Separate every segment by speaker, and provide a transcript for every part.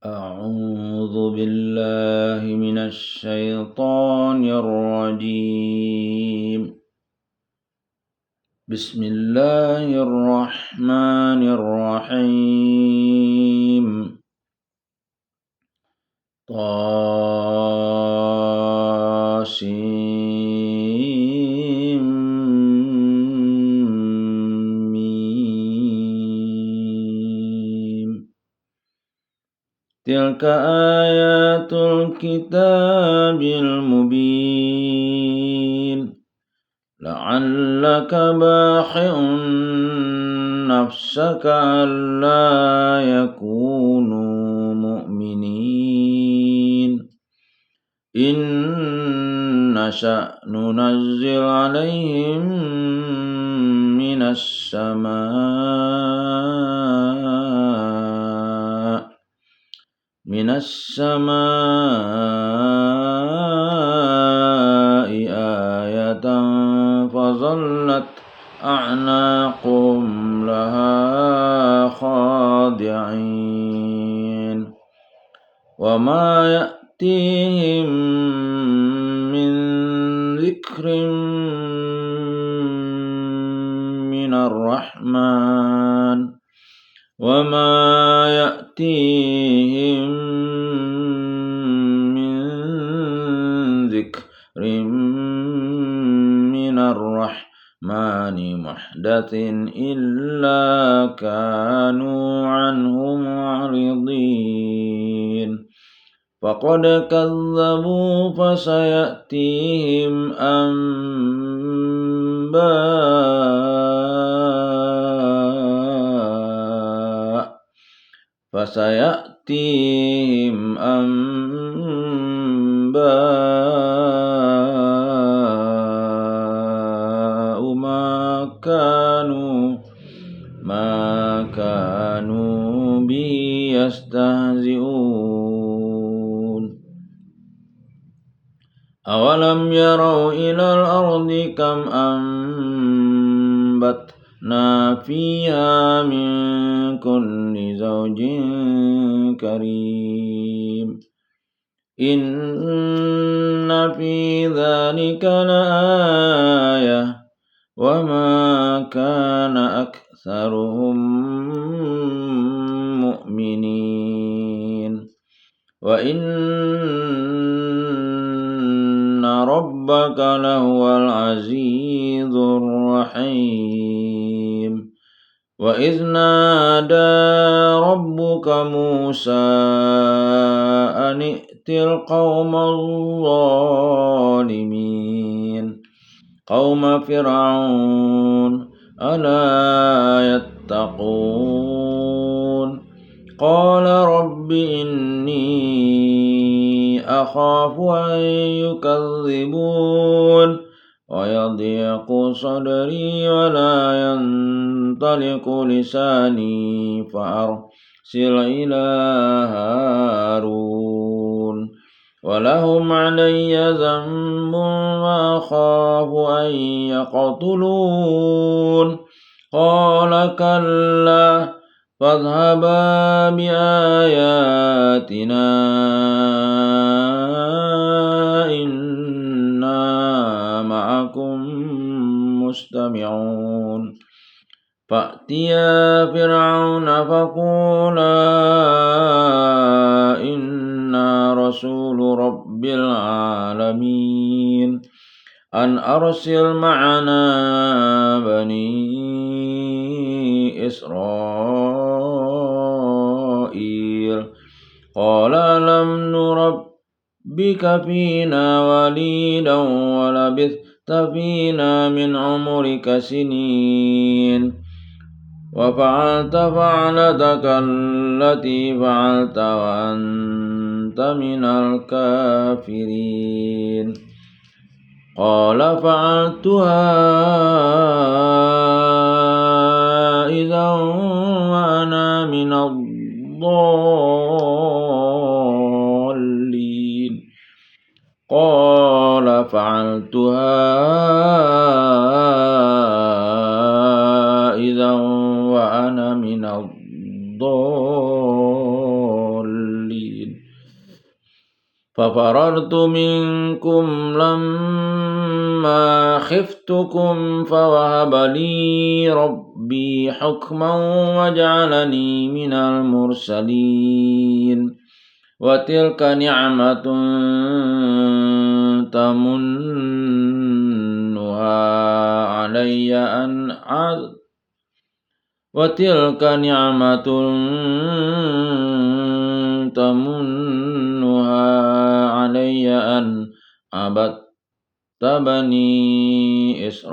Speaker 1: أعوذ بالله من الشيطان الرجيم. بسم الله الرحمن الرحيم. طاسيم تلك آيات الكتاب المبين لعلك باخع نفسك ألا يكونوا مؤمنين إن نشأ ننزل عليهم من السماء آية فظلت أعناقهم لها خاضعين وما يأتيهم من ذكر من الرحمن محدث إلا كانوا عنه معرضين فقد كذبوا فسيأتيهم أنباء ما كانوا به يستهزئون أولم يروا إلى الأرض كم أنبتنا فيها من كل زوج كريم إن في ذلك لآية وما كان أكثرهم مؤمنين وإن ربك لهو العزيز الرحيم وإذ نادى ربك موسى أن ائت القوم الظالمين قوم فرعون ألا يتقون قال رب إني أخاف أن يكذبون ويضيق صدري ولا ينطلق لساني فأرسل إلى هارون ولهم علي ذنب وأخاف أن يقتلون قال كلا فاذهبا بآياتنا إنا معكم مستمعون فأتيا فرعون فقولا إنا رسول رب العالمين أن أرسل معنا بني إسرائيل قال ألم نربك فينا وليدا ولبثت فينا من عمرك سنين وفعلت فعلتك التي فعلت وأنت من الكافرين قال فعلتها إذا وأنا من الضالين قال فعلتها إذا وأنا من الضالين ففررت منكم لما خفتكم فوهب لي ربي حكما وجعلني من المرسلين وتلك نعمة تمنها علي أن وتلك نعمة تمنها علي أن عبدت بني إسرائيل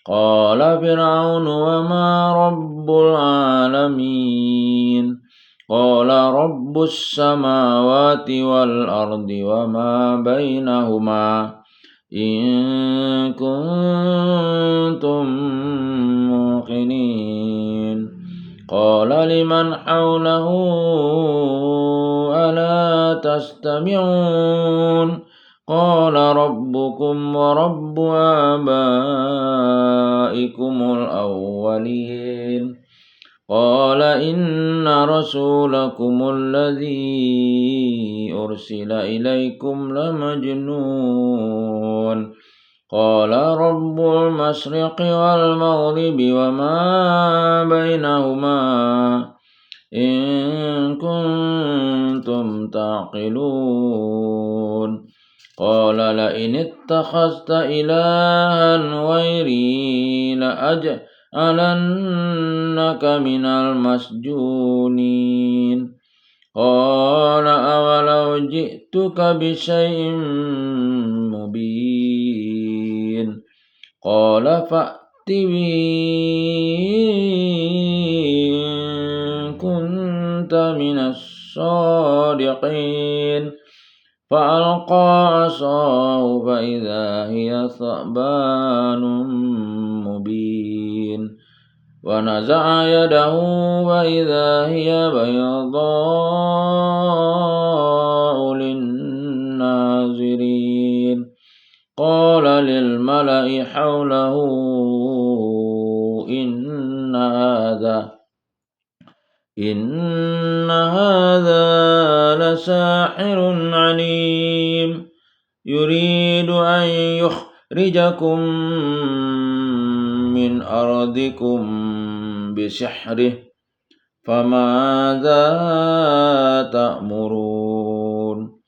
Speaker 1: قال فرعون وما رب العالمين قال رب السماوات والأرض وما بينهما إن كنتم موقنين قال لمن حوله ألا تستمعون قال ربكم ورب آبائكم الأولين قال إن رسولكم الذي أرسل إليكم لمجنون قال رب المشرق والمغرب وما بينهما إن كنتم تعقلون قال لئن اتخذت إلها غيري لأجعلنك من المسجونين قال أولو جئتك بشيء مبين قال فأت به إن كنت من الصادقين فألقى عصاه فإذا هي ثعبان مبين ونزع يده فإذا هي بيضاء للناظرين قال للملأ حوله إن هذا لساحر عليم يريد أن يخرجكم من أرضكم بسحره فماذا تأمرون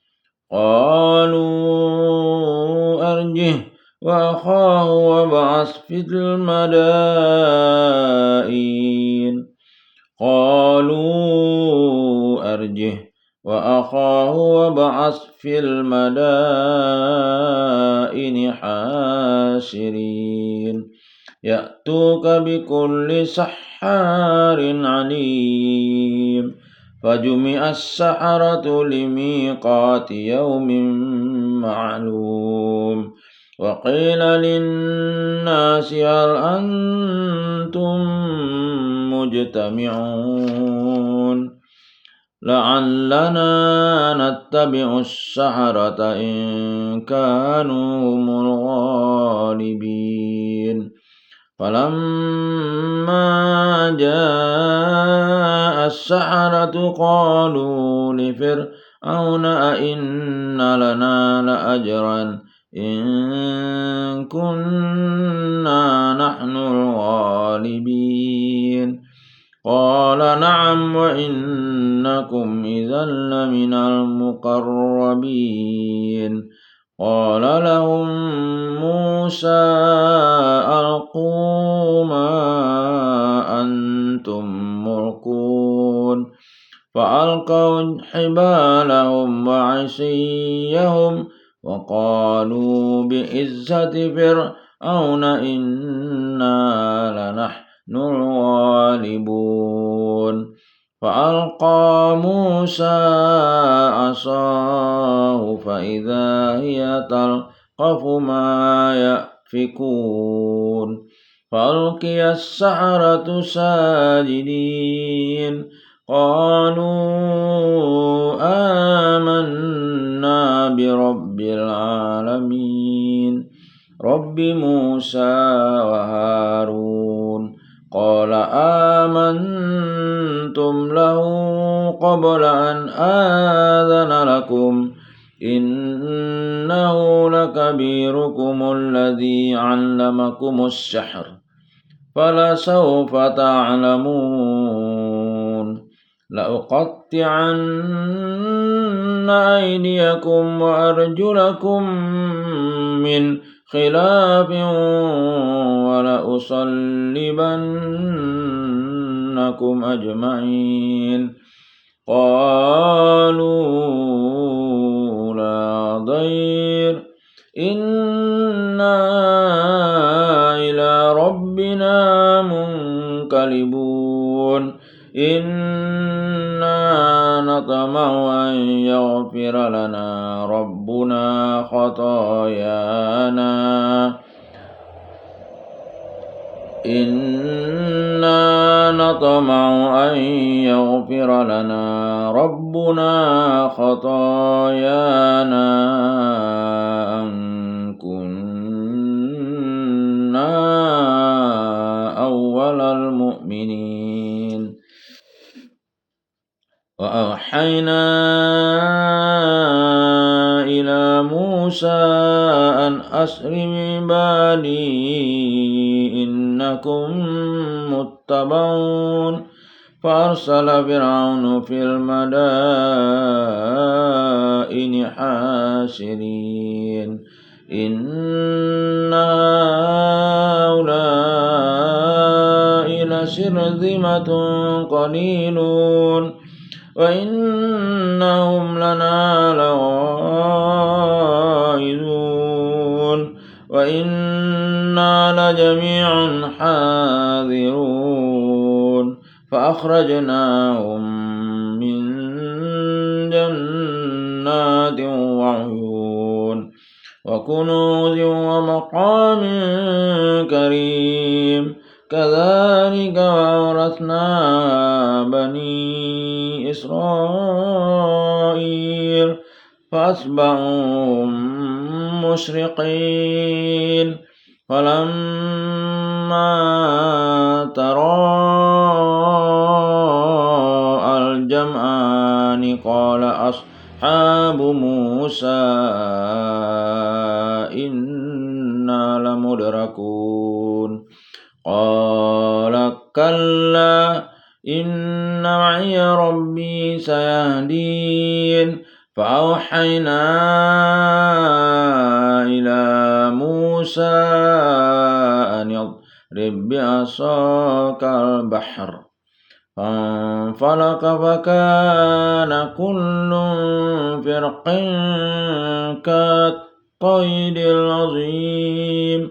Speaker 1: قالوا أرجه وأخاه وابعث في المدائن قالوا أرجه وأخاه وابعث في المدائن حاشرين يأتوك بكل سحار عليم فجمع السحرة لميقات يوم معلوم وقيل للناس هل أنتم مجتمعون لعلنا نتبع السحرة إن كانوا هم الغالبين فلما جاء السحرة قالوا لفرعون أئن لنا لأجرا إن كنا نحن الغالبين قال نعم وإنكم إذا لمن المقربين قال لهم موسى ألقوا ما أنتم ملقون فألقوا حبالهم وعصيهم وقالوا بعزة فرعون إنا لنحن الغالبون فألقى موسى عصاه فإذا هي تلقف ما يأفكون فألقي السحرة ساجدين قالوا آمنا برب العالمين رب موسى وهارون قال آمنتم له قبل أن آذن لكم إنه لكبيركم الذي علمكم السحر فلسوف تعلمون لأقطعن أيديكم وأرجلكم من خلاف ولأصلبنكم أجمعين قالوا لا ضير إنا إلى ربنا منقلبون إنا نطمع أن يغفر لنا ربنا خطايانا إنا نطمع أن يغفر لنا ربنا خطايانا أن كنا أول المؤمنين وأوحينا إلى موسى أن أسر بعبادي إنكم متبعون فأرسل فرعون في المدائن حاشرين إن هؤلاء لشرذمة قليلون وإنهم لنا لغائظون وإنا لجميع حاذرون فأخرجناهم من جنات وعيون وكنوز ومقام كريم كذلك وأورثنا بني إسرائيل فأتبعوهم مشرقين فلما تراءى الجمعان قال أصحاب موسى إنا لمدركون قال كلا إن معي ربي سيهدين فأوحينا إلى موسى أن يضرب بعصاك البحر فانفلق فكان كل فرق كالطير العظيم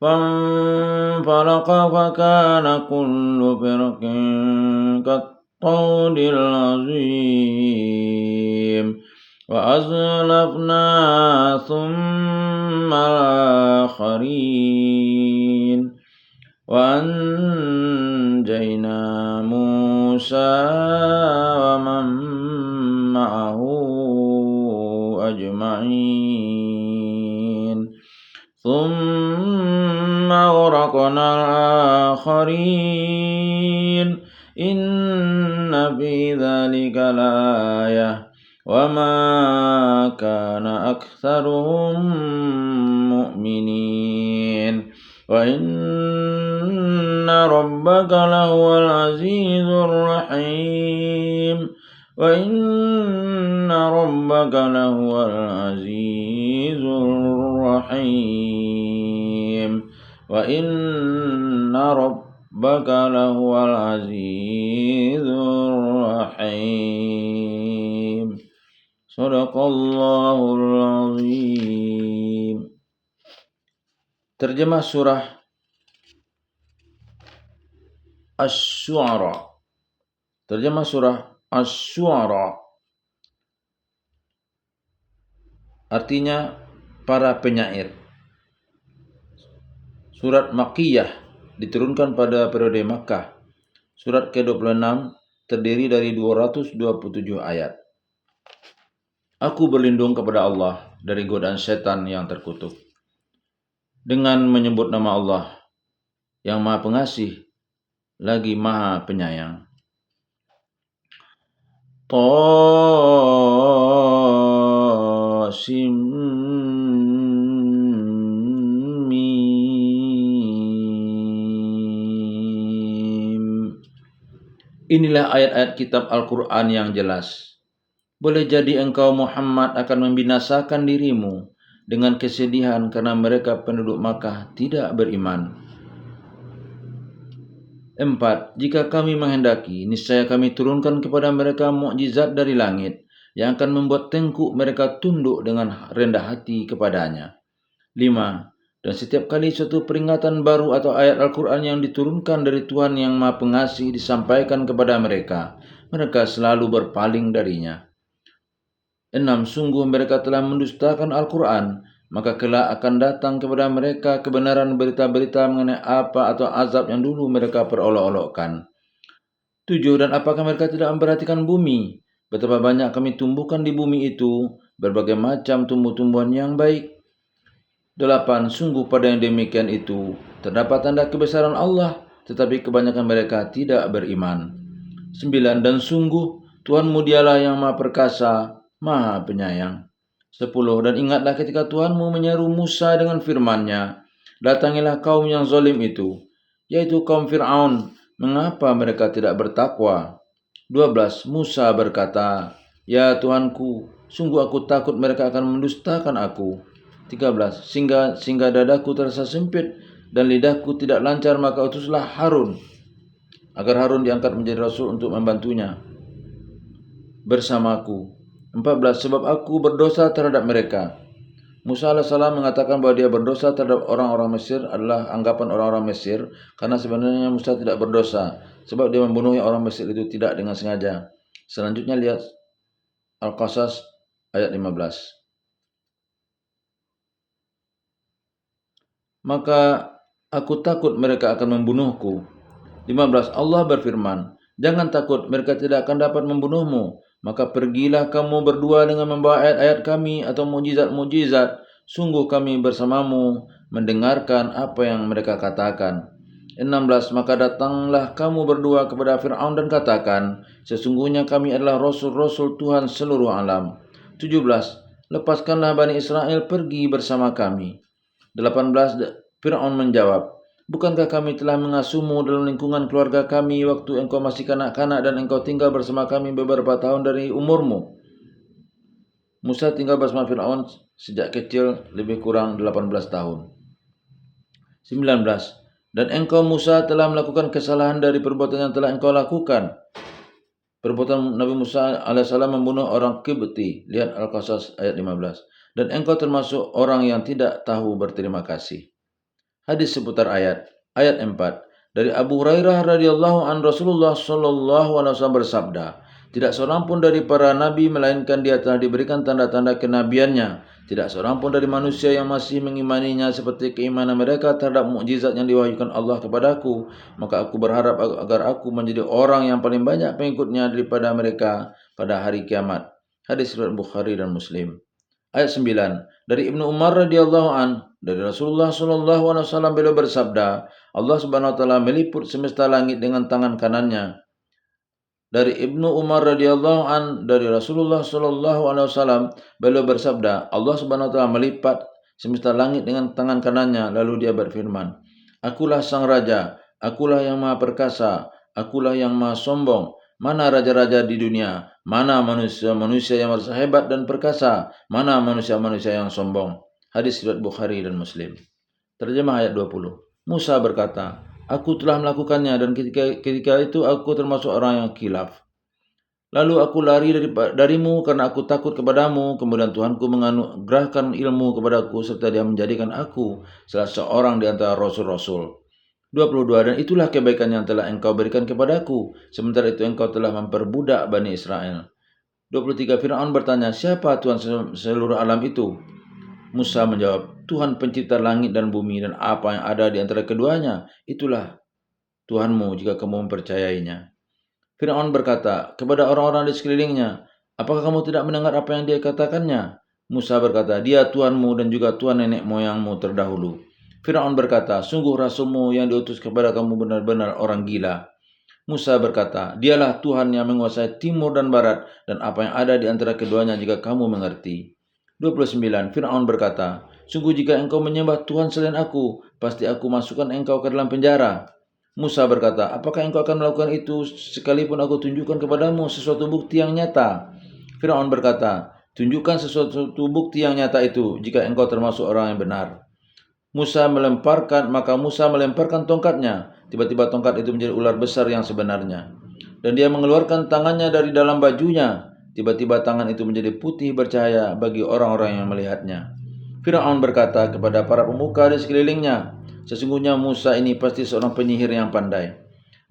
Speaker 1: فانفلق فكان كل فرق كالطود العظيم وأزلفنا ثم الآخرين وأنجينا موسى ومن معه أجمعين ثم أغرقنا الآخرين إن في ذلك لآية وما كان أكثرهم مؤمنين وإن ربك لهو العزيز الرحيم وإن ربك لهو العزيز الرحيم وإن ربك لهو العزيز الرحيم صدق الله العظيم. Terjemah surah Asy-Syu'ara. Terjemah surah Asy-Syu'ara artinya para penyair. Surat Makkiyah diturunkan pada periode Makkah. Surat ke-26 terdiri dari 227 ayat. Aku berlindung kepada Allah dari godaan setan yang terkutuk. Dengan menyebut nama Allah yang Maha Pengasih, lagi Maha Penyayang. Tasim Mim. Inilah ayat-ayat kitab Al-Quran yang jelas. Boleh jadi engkau Muhammad akan membinasakan dirimu dengan kesedihan karena mereka penduduk Makkah tidak beriman. 4. Jika kami menghendaki, niscaya kami turunkan kepada mereka mukjizat dari langit yang akan membuat tengkuk mereka tunduk dengan rendah hati kepadanya. 5. Dan setiap kali suatu peringatan baru atau ayat Al-Quran yang diturunkan dari Tuhan yang Maha Pengasih disampaikan kepada mereka, mereka selalu berpaling darinya. 6. Sungguh mereka telah mendustakan Al-Quran, maka kelak akan datang kepada mereka kebenaran berita-berita mengenai apa atau azab yang dulu mereka perolok-olokkan. 7. Dan apakah mereka tidak memperhatikan bumi? Betapa banyak kami tumbuhkan di bumi itu berbagai macam tumbuh-tumbuhan yang baik. 8. Sungguh pada yang demikian itu terdapat tanda kebesaran Allah, tetapi kebanyakan mereka tidak beriman. 9. Dan sungguh Tuhanmu dialah yang Maha Perkasa, Maha Penyayang. 10. Dan ingatlah ketika Tuhanmu menyeru Musa dengan firman-Nya, datangilah kaum yang zalim itu, yaitu kaum Fir'aun. Mengapa mereka tidak bertakwa? 12. Musa berkata, ya Tuhanku, sungguh aku takut mereka akan mendustakan aku. 13. Sehingga dadaku terasa sempit dan lidahku tidak lancar, maka utuslah Harun, agar Harun diangkat menjadi rasul untuk membantunya bersamaku. 14. Sebab aku berdosa terhadap mereka. Musa AS mengatakan bahwa dia berdosa terhadap orang-orang Mesir adalah anggapan orang-orang Mesir, karena sebenarnya Musa tidak berdosa, sebab dia membunuh orang Mesir itu tidak dengan sengaja. Selanjutnya lihat Al-Qasas ayat 15. Maka aku takut mereka akan membunuhku. 15. Allah berfirman, jangan takut, mereka tidak akan dapat membunuhmu. Maka pergilah kamu berdua dengan membawa ayat-ayat kami atau mukjizat-mukjizat. Sungguh kami bersamamu mendengarkan apa yang mereka katakan. 16. Maka datanglah kamu berdua kepada Fir'aun dan katakan, sesungguhnya kami adalah rasul-rasul Tuhan seluruh alam. 17. Lepaskanlah Bani Israel pergi bersama kami. 18. Fir'aun menjawab, bukankah kami telah mengasuhmu dalam lingkungan keluarga kami waktu engkau masih kanak-kanak dan engkau tinggal bersama kami beberapa tahun dari umurmu? Musa tinggal bersama Fir'aun sejak kecil lebih kurang 18 tahun. 19. Dan engkau Musa telah melakukan kesalahan dari perbuatan yang telah engkau lakukan. Perbuatan Nabi Musa AS membunuh orang Qibti. Lihat Al-Qasas ayat 15. Dan engkau termasuk orang yang tidak tahu berterima kasih. Hadis seputar ayat 4. Dari Abu Hurairah radhiyallahu an Rasulullah sallallahu alaihi wasallam bersabda, tidak seorang pun dari para nabi melainkan dia telah diberikan tanda-tanda kenabiannya. Tidak seorang pun dari manusia yang masih mengimaninya seperti keimanan mereka terhadap mukjizat yang diwahyukan Allah kepadaku. Maka aku berharap agar aku menjadi orang yang paling banyak pengikutnya daripada mereka pada hari kiamat. Hadis riwayat Bukhari dan Muslim. Ayat 9. Dari Ibnu Umar radhiyallahu an, dari Rasulullah sallallahu alaihi wasallam beliau bersabda, Allah Subhanahu wa taala meliput semesta langit dengan tangan kanannya. Dari Ibnu Umar radhiyallahu an, dari Rasulullah sallallahu alaihi wasallam beliau bersabda, Allah Subhanahu wa taala melipat semesta langit dengan tangan kanannya, lalu dia berfirman, akulah sang raja, akulah yang maha perkasa, akulah yang maha sombong. Mana raja-raja di dunia? Mana manusia-manusia yang merasa hebat dan perkasa? Mana manusia-manusia yang sombong? Hadis riwayat Bukhari dan Muslim. Terjemah ayat 20. Musa berkata, aku telah melakukannya dan ketika itu aku termasuk orang yang khilaf. Lalu aku lari darimu karena aku takut kepadamu. Kemudian Tuhanku menganugerahkan ilmu kepadaku serta dia menjadikan aku salah seorang di antara rasul-rasul. 22. Dan itulah kebaikan yang telah engkau berikan kepadaku. Sementara itu engkau telah memperbudak Bani Israel. 23. Fir'aun bertanya, siapa Tuhan seluruh alam itu? Musa menjawab, Tuhan pencipta langit dan bumi dan apa yang ada di antara keduanya. Itulah Tuhanmu jika kamu mempercayainya. Fir'aun berkata kepada orang-orang di sekelilingnya, apakah kamu tidak mendengar apa yang dia katakannya? Musa berkata, dia Tuhanmu dan juga Tuhan nenek moyangmu terdahulu. Firaun berkata, sungguh rasulmu yang diutus kepada kamu benar-benar orang gila. Musa berkata, dialah Tuhan yang menguasai timur dan barat dan apa yang ada di antara keduanya jika kamu mengerti. 29. Firaun berkata, sungguh jika engkau menyembah Tuhan selain aku, pasti aku masukkan engkau ke dalam penjara. Musa berkata, apakah engkau akan melakukan itu sekalipun aku tunjukkan kepadamu sesuatu bukti yang nyata? Firaun berkata, tunjukkan sesuatu bukti yang nyata itu jika engkau termasuk orang yang benar. Maka Musa melemparkan tongkatnya. Tiba-tiba tongkat itu menjadi ular besar yang sebenarnya. Dan dia mengeluarkan tangannya dari dalam bajunya. Tiba-tiba tangan itu menjadi putih bercahaya bagi orang-orang yang melihatnya. Firaun berkata kepada para pemuka di sekelilingnya, sesungguhnya Musa ini pasti seorang penyihir yang pandai.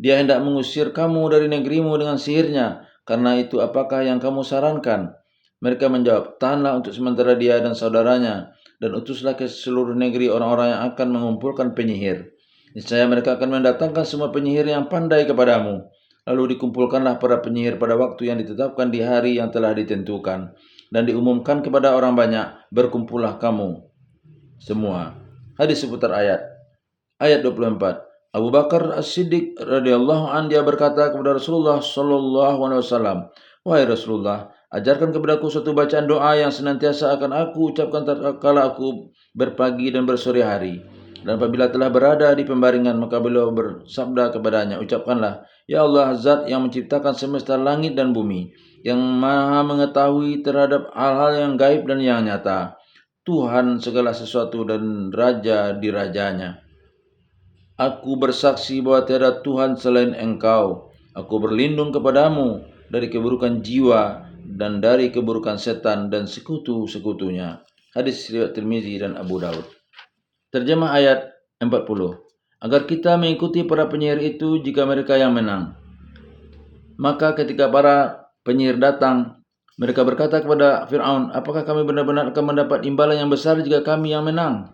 Speaker 1: Dia hendak mengusir kamu dari negerimu dengan sihirnya. Karena itu apakah yang kamu sarankan? Mereka menjawab, tahanlah untuk sementara dia dan saudaranya, dan utuslah ke seluruh negeri orang-orang yang akan mengumpulkan penyihir. Niscaya mereka akan mendatangkan semua penyihir yang pandai kepadamu. Lalu dikumpulkanlah para penyihir pada waktu yang ditetapkan di hari yang telah ditentukan. Dan diumumkan kepada orang banyak, berkumpullah kamu semua. Hadis seputar ayat. Ayat 24. Abu Bakar As-Siddiq radhiyallahu an dia berkata kepada Rasulullah sallallahu alaihi wasallam, wahai Rasulullah, ajarkan kepadaku suatu bacaan doa yang senantiasa akan aku ucapkan tatkala aku berpagi dan bersore hari. Dan apabila telah berada di pembaringan, maka beliau bersabda kepadanya, ucapkanlah, ya Allah, Zat yang menciptakan semesta langit dan bumi, yang maha mengetahui terhadap hal-hal yang gaib dan yang nyata, Tuhan segala sesuatu dan Raja di rajanya. Aku bersaksi bahwa tiada Tuhan selain Engkau. Aku berlindung kepadamu dari keburukan jiwa dan dari keburukan setan dan sekutu-sekutunya. Hadis riwayat Tirmizi dan Abu Daud. Terjemah ayat 40. Agar kita mengikuti para penyihir itu jika mereka yang menang. Maka ketika para penyihir datang, mereka berkata kepada Fir'aun, apakah kami benar-benar akan mendapat imbalan yang besar jika kami yang menang?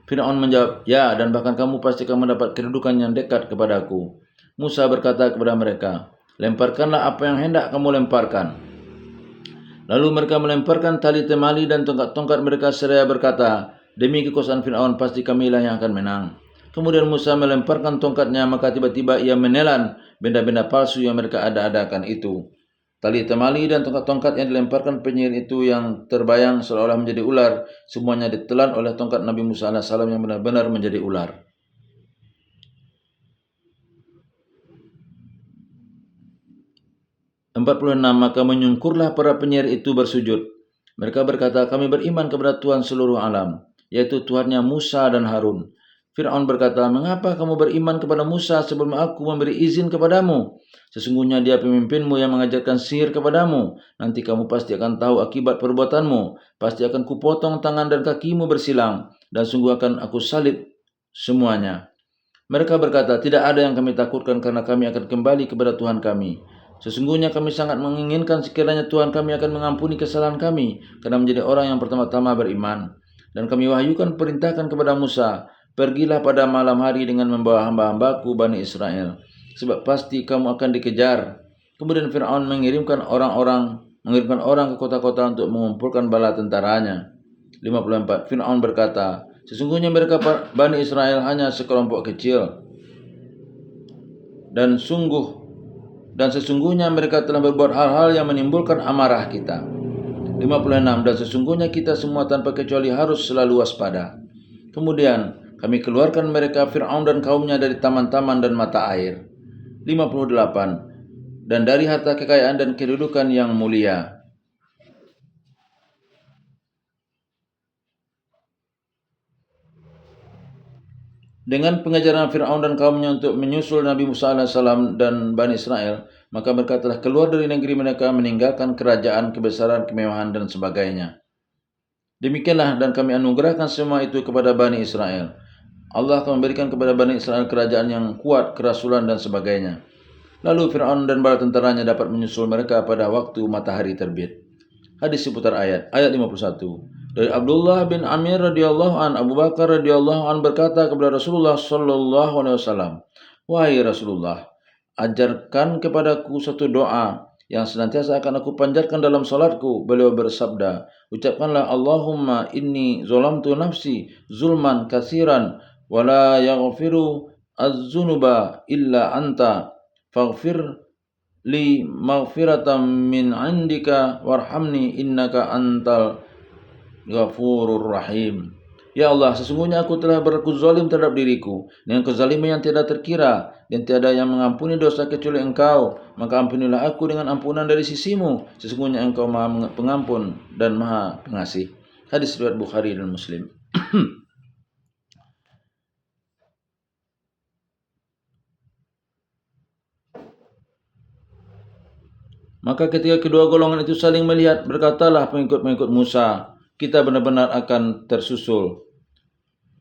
Speaker 1: Fir'aun menjawab, ya, dan bahkan kamu pasti akan mendapat kedudukan yang dekat kepadaku. Musa berkata kepada mereka, lemparkanlah apa yang hendak kamu lemparkan. Lalu mereka melemparkan tali temali dan tongkat-tongkat mereka seraya berkata, demi kekuasaan Fir'aun pasti kamilah yang akan menang. Kemudian Musa melemparkan tongkatnya, maka tiba-tiba ia menelan benda-benda palsu yang mereka ada-adakan itu. Tali temali dan tongkat-tongkat yang dilemparkan penyihir itu yang terbayang seolah-olah menjadi ular, semuanya ditelan oleh tongkat Nabi Musa AS yang benar-benar menjadi ular. (46) Maka menyungkurlah para penyihir itu bersujud. Mereka berkata, kami beriman kepada Tuhan seluruh alam, yaitu Tuhannya Musa dan Harun. Fir'aun berkata, mengapa kamu beriman kepada Musa sebelum aku memberi izin kepadamu? Sesungguhnya dia pemimpinmu yang mengajarkan sihir kepadamu. Nanti kamu pasti akan tahu akibat perbuatanmu. Pasti akan kupotong tangan dan kakimu bersilang, dan sungguh akan aku salib semuanya. Mereka berkata, tidak ada yang kami takutkan karena kami akan kembali kepada Tuhan kami. Sesungguhnya kami sangat menginginkan sekiranya Tuhan kami akan mengampuni kesalahan kami karena menjadi orang yang pertama-tama beriman. Dan kami wahyukan perintahkan kepada Musa, pergilah pada malam hari dengan membawa hamba-hambaku Bani Israel, sebab pasti kamu akan dikejar. Kemudian Fir'aun mengirimkan orang ke kota-kota untuk mengumpulkan bala tentaranya. 54. Fir'aun berkata, sesungguhnya mereka Bani Israel hanya sekelompok kecil, dan sesungguhnya mereka telah berbuat hal-hal yang menimbulkan amarah kita. 56. Dan sesungguhnya kita semua tanpa kecuali harus selalu waspada. Kemudian kami keluarkan mereka Fir'aun dan kaumnya dari taman-taman dan mata air. 58. Dan dari harta kekayaan dan kedudukan yang mulia. Dengan pengajaran Fir'aun dan kaumnya untuk menyusul Nabi Musa AS dan Bani Israel, maka mereka telah keluar dari negeri mereka, meninggalkan kerajaan, kebesaran, kemewahan, dan sebagainya. Demikianlah, dan kami anugerahkan semua itu kepada Bani Israel. Allah akan memberikan kepada Bani Israel kerajaan yang kuat, kerasulan, dan sebagainya. Lalu Fir'aun dan bala tentaranya dapat menyusul mereka pada waktu matahari terbit. Hadis seputar ayat 51. Dari Abdullah bin Amir radhiyallahu an, Abu Bakar radhiyallahu an berkata kepada Rasulullah sallallahu alaihi wasallam, wahai Rasulullah, ajarkan kepadaku satu doa yang senantiasa akan aku panjatkan dalam salatku. Beliau bersabda, ucapkanlah Allahumma inni zolamtu nafsi zulman katsiran wa la yaghfiru az-dzunuba illa anta faghfir li maghfiratan min 'indika warhamni innaka antal ghafurur rahim. Ya Allah, sesungguhnya aku telah berlaku zalim terhadap diriku dengan kezaliman yang tiada terkira dan tiada yang mengampuni dosa kecuali Engkau. Maka ampunilah aku dengan ampunan dari sisimu. Sesungguhnya Engkau Maha Pengampun dan Maha Pengasih. Hadis riwayat Bukhari dan Muslim. Maka ketika kedua golongan itu saling melihat, berkatalah pengikut-pengikut Musa, kita benar-benar akan tersusul.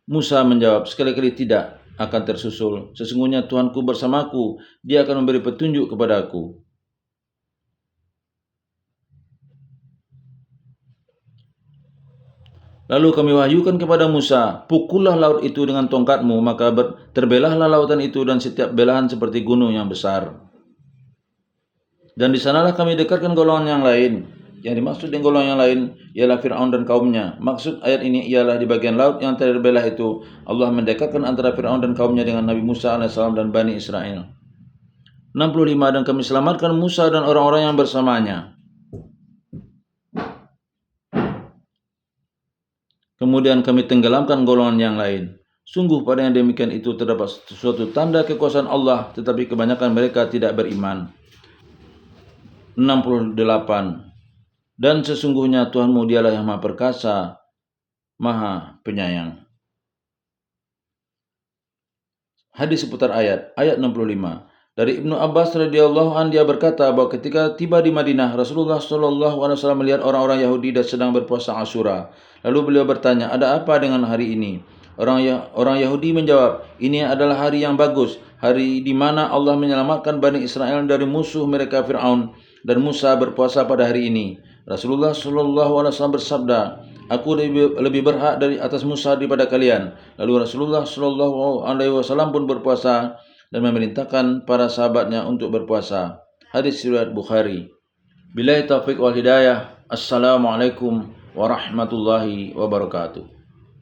Speaker 1: Musa menjawab, sekali-kali tidak akan tersusul. Sesungguhnya Tuhanku bersamaku, Dia akan memberi petunjuk kepadaku. Lalu kami wahyukan kepada Musa, pukullah laut itu dengan tongkatmu, maka terbelahlah lautan itu dan setiap belahan seperti gunung yang besar. Dan di sanalah kami dekatkan golongan yang lain. Yang dimaksud dengan golongan yang lain ialah Fir'aun dan kaumnya. Maksud ayat ini ialah di bagian laut yang terbelah itu Allah mendekatkan antara Fir'aun dan kaumnya dengan Nabi Musa AS dan Bani Israel. 65. Dan kami selamatkan Musa dan orang-orang yang bersamanya. Kemudian kami tenggelamkan golongan yang lain. Sungguh pada yang demikian itu terdapat suatu tanda kekuasaan Allah, tetapi kebanyakan mereka tidak beriman. 68. Dan sesungguhnya Tuhanmu Dialah yang Maha Perkasa, Maha Penyayang. Hadis seputar ayat 65. Dari Ibnu Abbas radhiyallahu an dia berkata bahwa ketika tiba di Madinah, Rasulullah SAW melihat orang-orang Yahudi dan sedang berpuasa Asyura. Lalu beliau bertanya, ada apa dengan hari ini? Orang Yahudi menjawab, ini adalah hari yang bagus, hari di mana Allah menyelamatkan Bani Israel dari musuh mereka Fir'aun, dan Musa berpuasa pada hari ini. Rasulullah SAW bersabda, aku lebih berhak dari atas Musa daripada kalian. Lalu Rasulullah SAW pun berpuasa dan memerintahkan para sahabatnya untuk berpuasa. Hadis riwayat Bukhari. Billahi taufiq wal hidayah. Assalamualaikum warahmatullahi wabarakatuh.